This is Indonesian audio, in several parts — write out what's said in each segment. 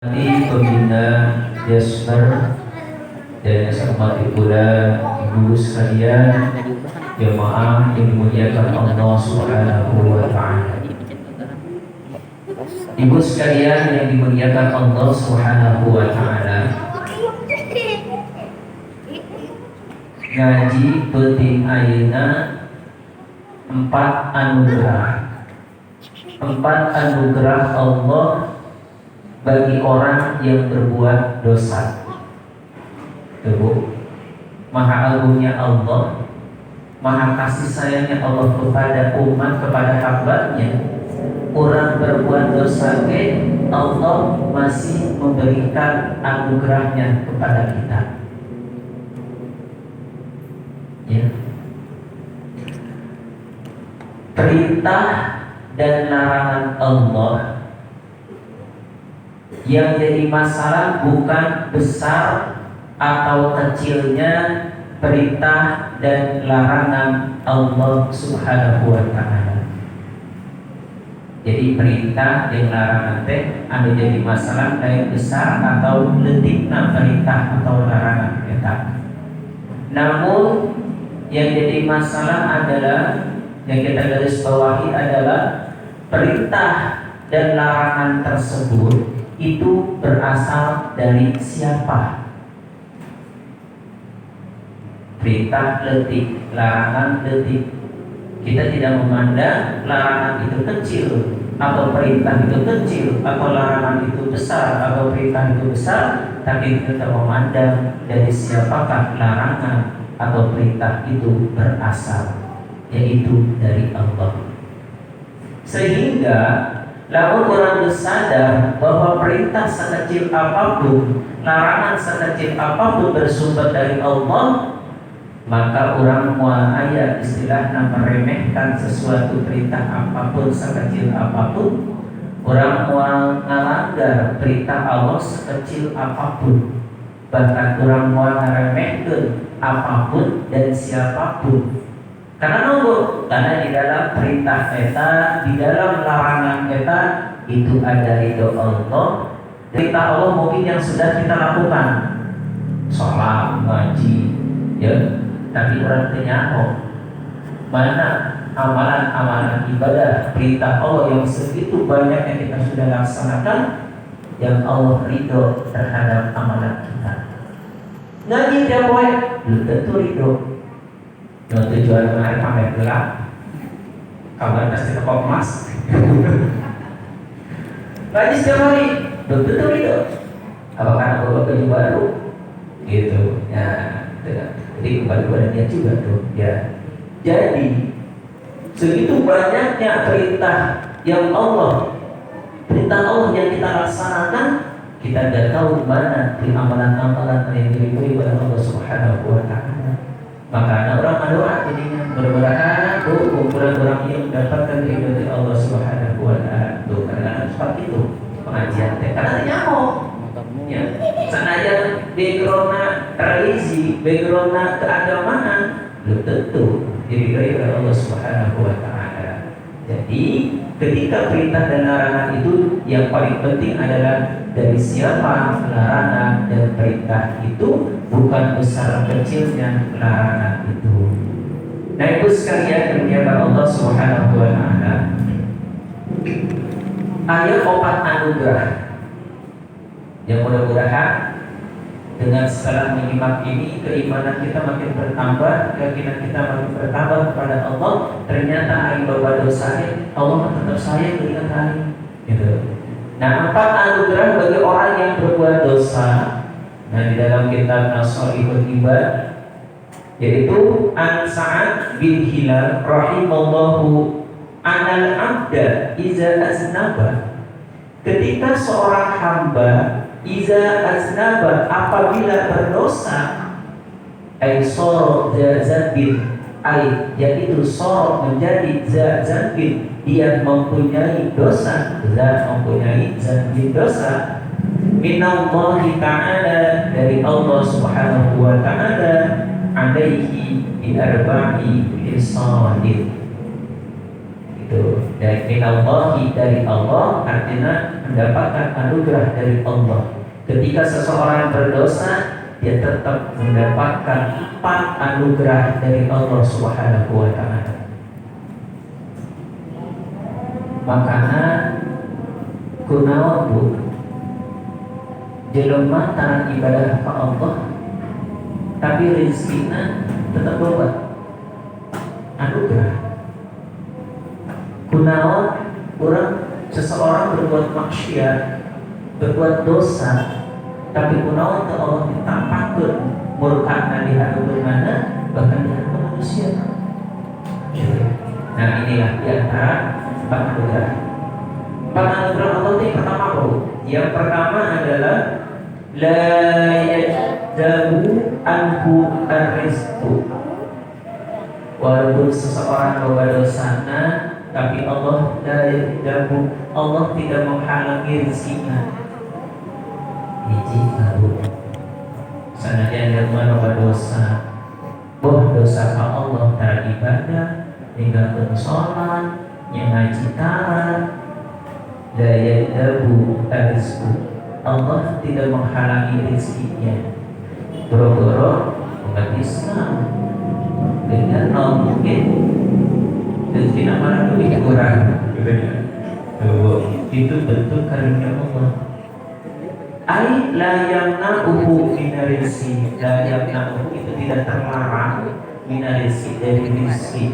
Pembina Jasper dan yang saya hormati pula ibu sekalian, jemaah yang dimuliakan Allah Subhanahu wa Ta'ala. Ibu sekalian yang dimuliakan Allah Subhanahu wa Ta'ala, ngaji penting ayeuna empat anugerah Allah bagi orang yang berbuat dosa. Tuh, maha agungnya Allah, maha kasih sayangnya Allah kepada umat, kepada hambanya. Orang berbuat dosa, Allah masih memberikan anugerahnya kepada kita. Ya. Perintah dan larangan Allah yang jadi masalah bukan besar atau kecilnya perintah dan larangan Allah Subhanahu wa Ta'ala. Jadi perintah dan larangan teh anu jadi masalah kayak besar atau letikna perintah atau larangan kita. Namun yang jadi masalah adalah yang kita garis bawahi adalah perintah dan larangan tersebut itu berasal dari siapa? Perintah letik, larangan letik. Kita tidak memandang larangan itu kecil atau perintah itu kecil atau larangan itu besar atau perintah itu besar, tapi kita memandang dari siapakah larangan atau perintah itu berasal, yaitu dari Allah. Sehingga lalu orang sadar bahwa perintah sekecil apapun, larangan sekecil apapun bersumber dari Allah, maka orang mual aya istilahnya meremehkan sesuatu perintah apapun sekecil apapun. Orang mual ngalanggar perintah Allah sekecil apapun. Bahkan orang mual ngaremehkeun apapun dan siapapun. Karena nunggu, karena di dalam perintah eta, di dalam larangan eta itu ada ridho Allah. Perintah Allah mungkin yang sudah kita lakukan, sholat, ngaji, ya. Tapi orang tanya, mana amalan-amalan ibadah perintah Allah yang segitu banyak yang kita sudah laksanakan, yang Allah ridho terhadap amalan kita. Ngaji tiap hari, belum tentu ridho. Yang tujuan menarik pamer gelap, kabar pasti tepok emas. Ngaji setiap hari, betul itu. Apakah bawa baju baru? Gitu. Ya, jadi kembali dia juga tuh. Ya. Jadi segitu banyaknya perintah yang perintah Allah yang kita laksanakan, kita tidak tahu mana amalan-amalan yang diberi oleh Allah Subhanahu wa Ta'ala. Maka orang berdoa jadinya mudah-mudahan orang-orang yang mendapatkan ridho dari Allah Subhanahu wa Ta'ala. Tuh karena seperti itu pengajian teh karena nyamuk. Ya, sengaja backgroundna religi, backgroundna keagamaan belum tentu diridhoi oleh Allah Subhanahu wa Ta'ala. Jadi ketika perintah dan larangan itu yang paling penting adalah dari siapa larangan dan perintah itu, bukan besar kecilnya larangan itu. Nah ibu sekalian dimuliakan Allah Subhanahu wa Ta'ala, ada 4 anugerah yang mudah-mudahan dengan setelah menyimak ini keimanan kita makin bertambah, keyakinan kita makin bertambah kepada Allah. Ternyata aing bawa dosanya Allah tetap sayang dengan aing gitu. Nah 4 anugerah bagi orang yang berbuat dosa. Nah di dalam kitab Nasaihul Ibad, yaitu An Sa'ad bin Hilal rahimallahu anal abda iza aznaba, ketika seorang hamba iza aznaba apabila berdosa, ay soro zazabin, ay yaitu soro menjadi zazabin, dia mempunyai dosa, mempunyai zambin dosa minallahi ta'ala, dari Allah Subhanahu wa Ta'ala, alaihi bi arba'i hisalin, Itu dari minallahi, dari Allah, artinya mendapatkan anugerah dari Allah. Ketika seseorang berdosa, dia tetap mendapatkan 4 anugerah dari Allah Subhanahu wa taala. Makanya kunaon Bu, jelema taat ibadah ka Allah tapi rezekinya tetap loba anugerah. Kunaon orang seseorang berbuat maksiat, berbuat dosa, tapi kunaon teu Allah ditampakeun murkana di hadapan mana, bahkan di hadapan manusia. Nah inilah di antara 4 anugerah. 4 anugerah Allah itu yang pertama apa? Yang pertama adalah la yajdabu anhu ar-rizqu. Walaupun seseorang berbuat dosa, tapi Allah la yajdabu, Allah tidak menghalangi rezekinya. Hiji tahu sanajan jelema berdosa, boh dosa ka Allah tara ibadah, ninggalkeun salat, ngaji taat, la yajdabu ar-rizqu, Allah tidak menghalangi rezekinya. Boro-boro umat Islam dengan mungkin rezeki mana lebih kurang, itu bentuk karunia Allah. Ai la yamna'uhu min rizqi, la yamna'uhu itu tidak terlarang min rizqi, dari rezeki.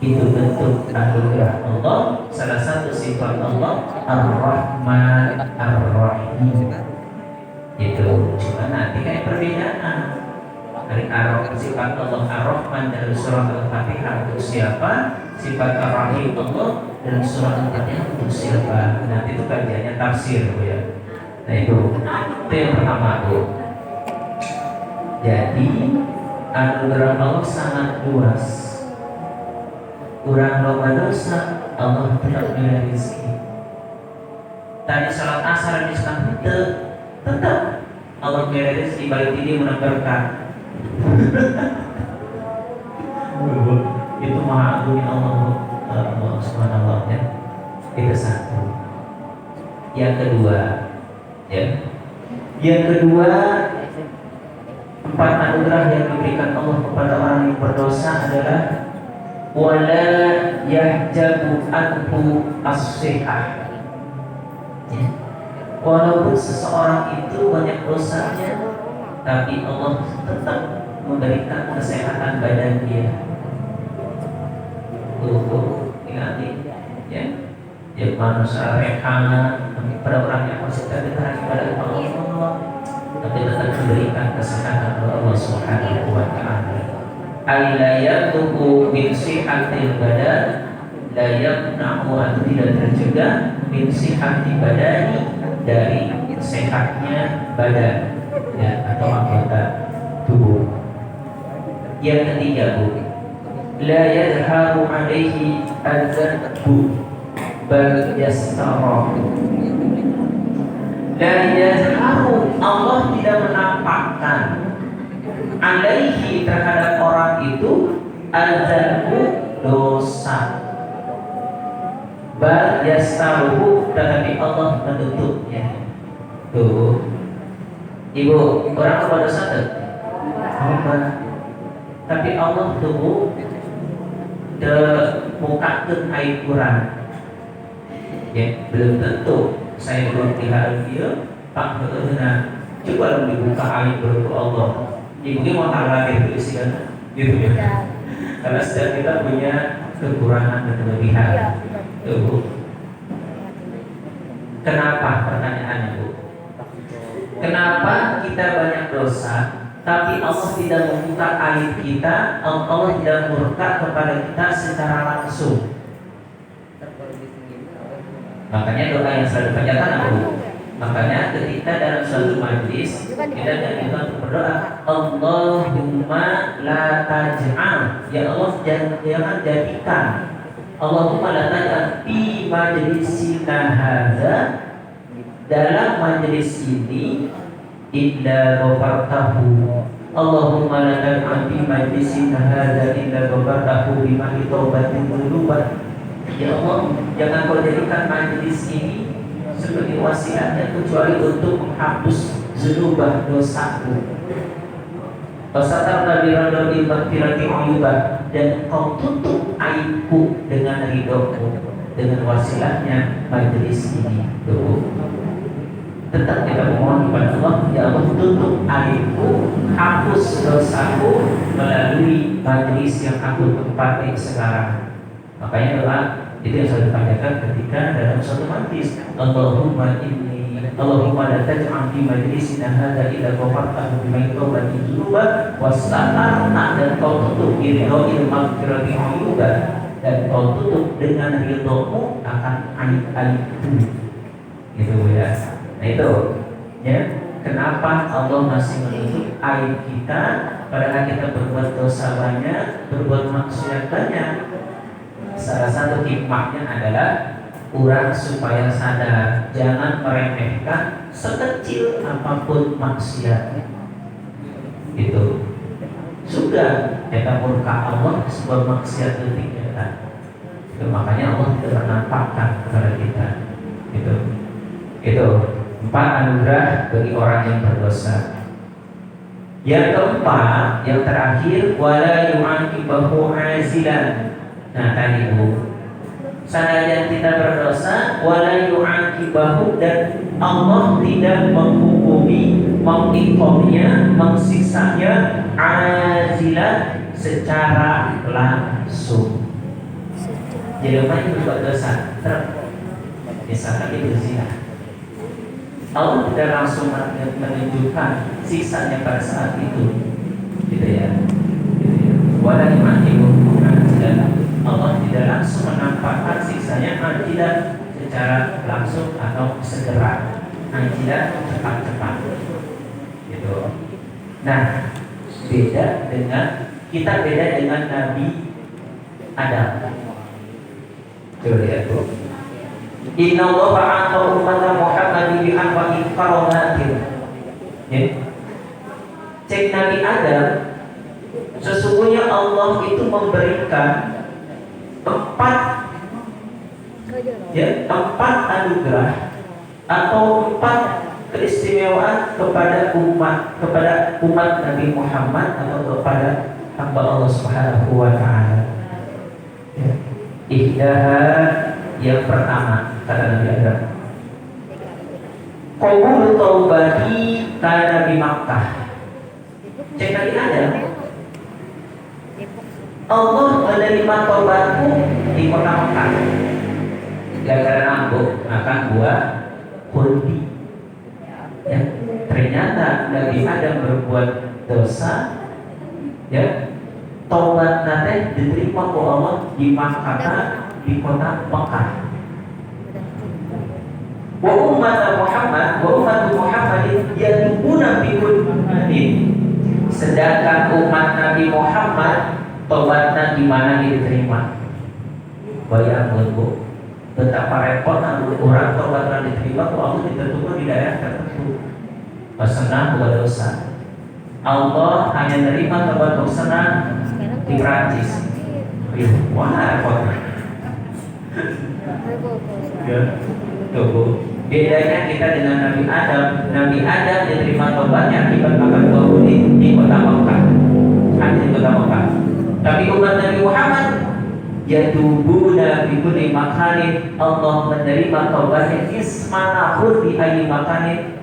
Itu bentuk anugerah Allah. Salah satu sifat Allah Ar-Rahman Ar-Rahim. Itu cuma nanti kayak perbedaan. Dari sifat Allah Ar-Rahman dari surah Al-Fatihah untuk siapa? Sifat Ar-Rahim Allah dalam surah Al-Fatihah untuk siapa? Nanti itu kajiannya tafsir Bu ya. Nah itu yang pertama Bu. Jadi anugerah Allah sangat luas. Kurang loba dosa, Allah tetap memberi rezeki. Tadi salat asar di Islam tetap Allah memberi rezeki, balik ini menang berkah. Itu maha agungnya Allah Subhanahu wa taala. Itu satu. Yang kedua, ya. Yang kedua, 4 anugerah yang diberikan Allah kepada orang yang berdosa adalah wala yahjabu anhu as-sihah. Ya. Walaupun seseorang itu banyak dosanya, tapi Allah tetap memberikan kesehatan badan dia. Ingat ya, ya manusia rehana, pada orang yang masih terdekat kepada Allah, tapi tetap diberikan kesehatan oleh Allah Subhanahu wa taala. Ay la yatubu min sihatil badan, la yamna'u, atau tidak tercegah min sihati badani, dari sehatnya badan ya, atau anggota tubuh. Yang ketiga Bu, la yadharu alaihi al-zanbu bal yastara. La yadharu, Allah tidak menampakkan alaihi, terhadap orang itu al-zanbu, dosa, bal yastaruhu, tetapi Allah menutupnya. Tuh Ibu, orang kepada dosa apa? Tapi Allah tunggu mukakeun aib kurang. Ya, belum tentu saya belum tihar dia Pak heuna coba dibuka aib berku Allah. Ibu ini mau tanggal itu isinya gitu ya. Karena setiap kita punya kekurangan dan kelebihan. Tuh. Kenapa pertanyaannya Bu? Kenapa kita banyak dosa, tapi Allah tidak membuka aib kita, Allah tidak murka kepada kita secara langsung? Makanya doa yang selalu dipanjatkan apa Bu? Makanya ketika dalam suatu majlis kita dianjurkan untuk berdoa, Allahumma la taj'al, ya Allah jangan jadikan, Allahumma la taj'al fi majlisina hadza, dalam majlis ini illa ghafartahu, Allahumma la taj'al fi majlisina hadza illa ghafartahu bima taubatin dzunub Ya Allah, jangan kau jadikan majelis ini sebagai wasiatnya kecuali untuk menghapus zunubah dosaku. Wasatar Nabi Radhi Baktirati Uyubah, dan kau tutup aibku dengan ridhomu, dengan wasilahnya majelis ini. Tetap kita memohon kepada Allah, ya Allah tutup aibku, hapus dosaku melalui majelis yang aku tempati sekarang. Makanya doa itu yang selalu dipanjatkan ketika dalam suatu majlis. Allahumma la taj'al fi majlisina hadza illa ghafartahu bima tawbati dzunuba wasatarna, dan kau tutup biridhil maghfirati uyuba, dan kau tutup dengan ridhomu akan aib-aibku. Gitu ya. Nah itu ya, kenapa Allah masih menutup aib kita padahal kita berbuat dosa banyak, berbuat maksiat banyak. Salah satu hikmahnya adalah orang supaya sadar, jangan meremehkan sekecil apapun maksiat. Gitu. Sudah kita murka Allah sebuah maksiat detik kita. Itu makanya Allah tidak menampakkan kepada kita. Itu 4 anugerah bagi orang yang berdosa. Yang keempat, yang terakhir, wala yu'aqibahu azilan. Nah tadi Bu, sanajan kita berdosa, wala yu'aqibahu, dan Allah tidak menghukumi, mengikomnya, mensiksanya azilan secara langsung. Jadi apa yang berbuat dosa? Misalkan itu zina, Allah tidak langsung menunjukkan siksanya pada saat itu, gitu ya. Wala yu'aqibahu azilan, Allah tidak langsung menampakkan siksanya ajilan secara langsung atau segera, ajilan cepat-cepat, gitu. Nah, kita beda dengan Nabi Adam. Coba lihat Bu. Inna Allah ba'atha ummata Muhammadin bi arba'in karamatin. Ya. Cek Nabi Adam, sesungguhnya Allah itu memberikan 4 anugerah atau 4 keistimewaan kepada umat Nabi Muhammad atau kepada hamba Allah Subhanahu wa taala. Ihdaha, yang pertama kata Nabi Adam, qabul taubati kana di Makkah. Cek Nabi Adam, Allah menerima taubatku di kota Makkah. Gara-gara nambuk makan buah khuldi. Ya, ternyata Nabi Adam berbuat dosa, ya, taubat nanti diterima oleh Allah di Makkah, di kota Makkah. Wa umat Muhammadin yatubuna bi kulli, sedangkan umat Nabi Muhammad tobatnya di mana diterima. Bayangkan Bu, betapa repotnya orang tobatnya diterima kalau Allah ditentukan di daerah tertentu. Pesanan buat dosa, Allah hanya nerima tobat pesanan di Prancis. Wah repotnya. Ya, tuh Bu. Bedanya kita dengan Nabi Adam. Nabi Adam diterima tobatnya akibat makan buah di kota Makkah. Hanya di kota Makkah. Tapi umat Nabi Muhammad yatubuna bi kulli makanin, Allah menerima taubatnya ismanahur di ayyi makanin,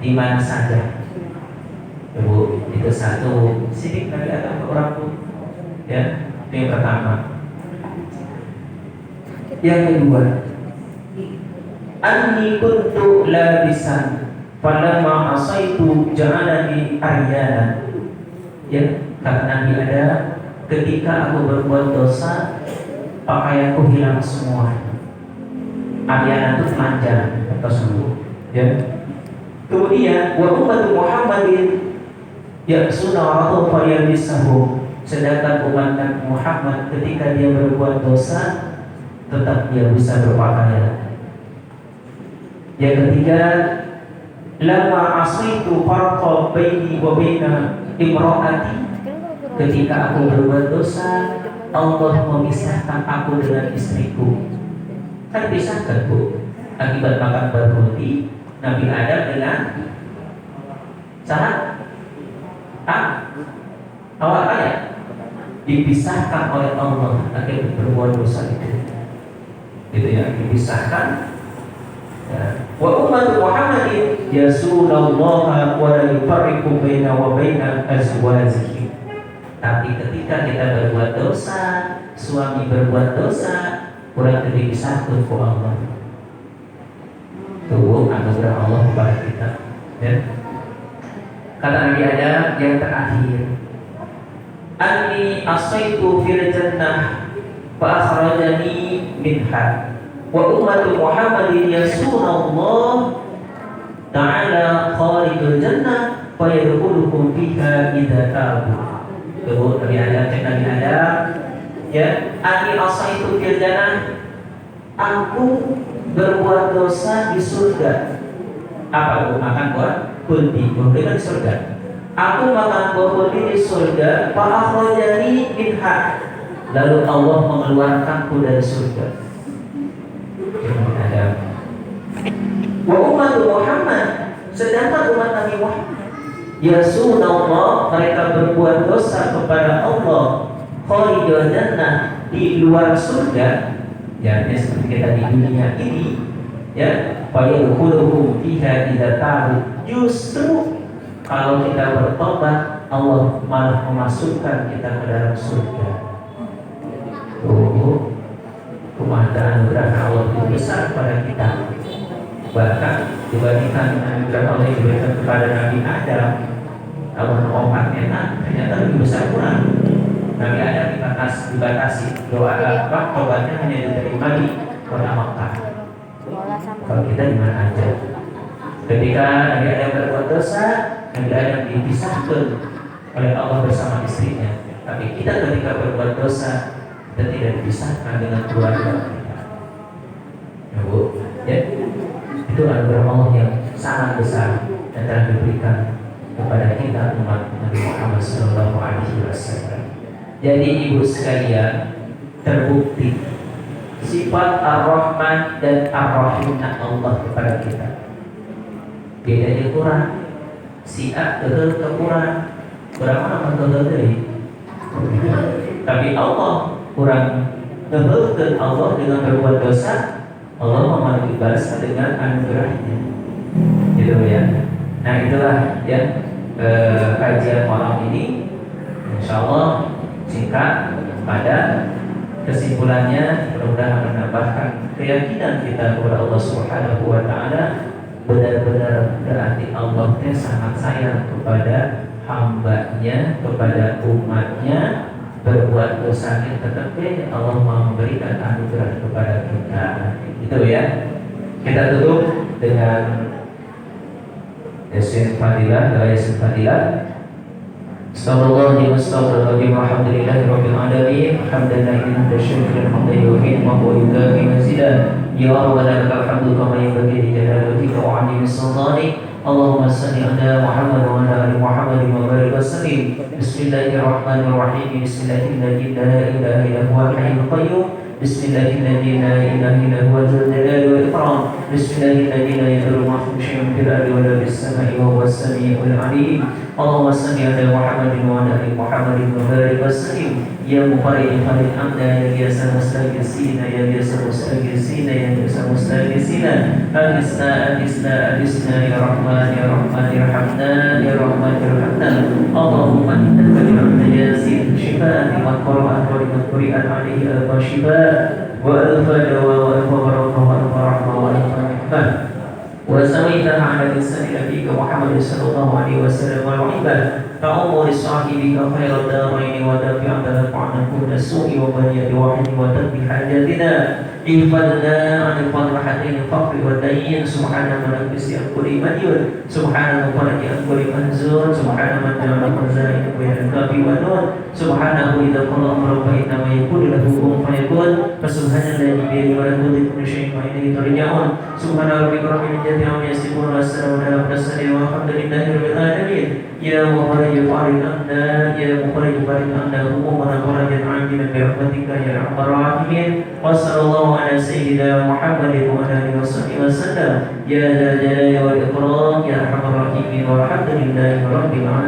di mana saja. Bu, itu satu sidik Nabi Adam ke orang Bu. Ya, itu yang pertama. Yang kedua, anni kuntu labisan falamma asaitu ja'alani aryana. Ya, kata Nabi Adam, ketika aku berbuat dosa, pakaianku hilang semua. Aryana itu telanjang atau sembuh. Ya. Kemudian wa ummatu Muhammadin yaksuna wa fayalbisahu, sedangkan umat Nabi Muhammad ketika dia berbuat dosa tetap dia bisa berpakaian. Yang ketiga, lama asaitu farqa baini wa baina imraati, ketika aku berbuat dosa Allah memisahkan aku dengan istriku. Kan pisahkan Bu. Akibat makan berhenti Nabi Adam dengan Sarah. Awal ayat dipisahkan oleh Allah akibat berbuat dosa itu. Gitu ya, dipisahkan. Ya. Wa ummatu Muhammadin yasunallaha wa la yufarriqu baina wa baina azwajihi. Tapi ketika kita berbuat dosa, suami berbuat dosa, kurang dipisahkan ku Allah. Tuh anugerah Allah kepada kita. Ya. Kata Nabi Adam yang terakhir, Anni asaitu fil jannah fa akhrajani minha wa ummatu Muhammadin yasunallah ta'ala kharijul jannah fa yadkhuluhum fiha idza tabu. Tuh Nabi Adam, cek Nabi Adam, ya, Anni asaitu fil jannah, aku berbuat dosa di surga. Apa aku makan buat kulti dengan surga? Aku makan buah kulti di surga. Fa akhrajani minha, lalu Allah mengeluarkanku dari surga. Ada. Wa umat Muhammad, sedangkan umat Nabi Muhammad yasunallah, mereka berbuat dosa kepada Allah, kharijul jannah, di luar surga. Ya, seperti kita di dunia ini, ya, fayadkhuluhum fiha idza tabu. Justru kalau kita bertobat, Allah malah memasukkan kita ke dalam surga. Oh, kemuliaan anugerah Allah itu besar pada kita. Bahkan dibandingkan anugerah Allah yang diberikan kepada Nabi Adam, tahun 4 enak, ternyata lebih besar kurang. Nabi Adam dibatasi doa tobatnya hanya diterima di kota Makkah. Kalau kita di mana aja. Ketika Nabi Adam berbuat dosa, Nabi Adam dipisahkan oleh Allah bersama istrinya. Tapi kita ketika berbuat dosa, kita tidak dipisahkan dengan keluarga kita. Ya Bu, ya, itu anugerah Allah yang sangat besar dan telah diberikan kepada kita umat Nabi Muhammad SAW. Jadi ibu sekalian, terbukti sifat Ar-Rahman dan Ar-Rahim Allah kepada kita. Bedanya kurang, si A kegel ke kurang, kurang apa kegel dari? Tapi Allah kurang kegel ke Allah dengan berbuat dosa, Allah memenuhi balas dengan anugerahnya. Gitu ya. Nah itulah ya kajian malam ini. Insya Allah singkat pada kesimpulannya, mudah-mudahan menambahkan keyakinan kita kepada Allah Subhanahu wa Ta'ala. Benar-benar berarti Allah sangat sayang kepada hambanya, kepada umatnya. Berbuat dosa tetapi Allah mau memberikan anugerah kepada kita. Itu ya. Kita tutup dengan Yasin Fadilah, doa Yasin Fadilah. Astagfirullahaladzim, astagfirullahaladzim, alhamdulillahirabbil alamin, hamdan lillahi wa syukran hamdan yuhibbu wa yukafi mazidan. Ya Rabbana lakal hamdu kama yanbaghi li jalali wajhika wa 'azimi sultanik. Allahumma salli ala Muhammad wa ala ali Muhammad wa barik wa sallim. Bismillahirrahmanirrahim. Bismillahirrahmanirrahim. La ilaha illa huwal hayyul qayyum. Bismillahirrahmanirrahim. La ilaha illa huwal jalali wal ikram. Bismillahirrahmanirrahim. La yadurru ma'ahu syai'un fil ardi wa la fis samai wa huwas samiul 'alim. Allahumma salli ala Muhammad wa ala ali Muhammad wa barik wa sallim. Ya mufarrid khalil amda, ya biasa mustaghfirina, ya biasa mustaghfirina, ya biasa mustaghfirina. Alisna ya Rahman ya Rahman ya Rahman ya Rahman ya Rahman. Allahumma innaka bi'amd yasin shifaa wa qur'an wa liman quri'an alaihi al-shifaa wa al-fadawa wa al-farqa wa al-rahma wa al-rahmah. وسويتها على لسان نبيك محمد صلى الله عليه وسلم والعباد فأمر صاحبك خير الدارين ودافع عنا كل السوء وبنية واحد وتقضي حاجاتنا. احفظنا عن الفرحتين الفقر والدين. سبحان من نفس عن كل مدين. سبحان من فرج عن كل منزول. سبحان من جعل خزائن بين الكاف والنون. سبحانه إذا قضى أمرا فإنما يكون له كن فيكون. فسبحان الذي بيده ملكوت كل شيء وإليه ترجعون. سبحان ربك رب العزة عما يصفون والسلام على المرسلين والحمد لله رب العالمين. يا مخرج فارج عنا يا مخرج فارج عنا همومنا فرجا عاجلا برحمتك يا ارحم الراحمين. وصلى الله على سيدنا محمد وعلى اله وصحبه وسلم يا ذا الجلال والاكرام يا ارحم الراحمين والحمد لله رب العالمين.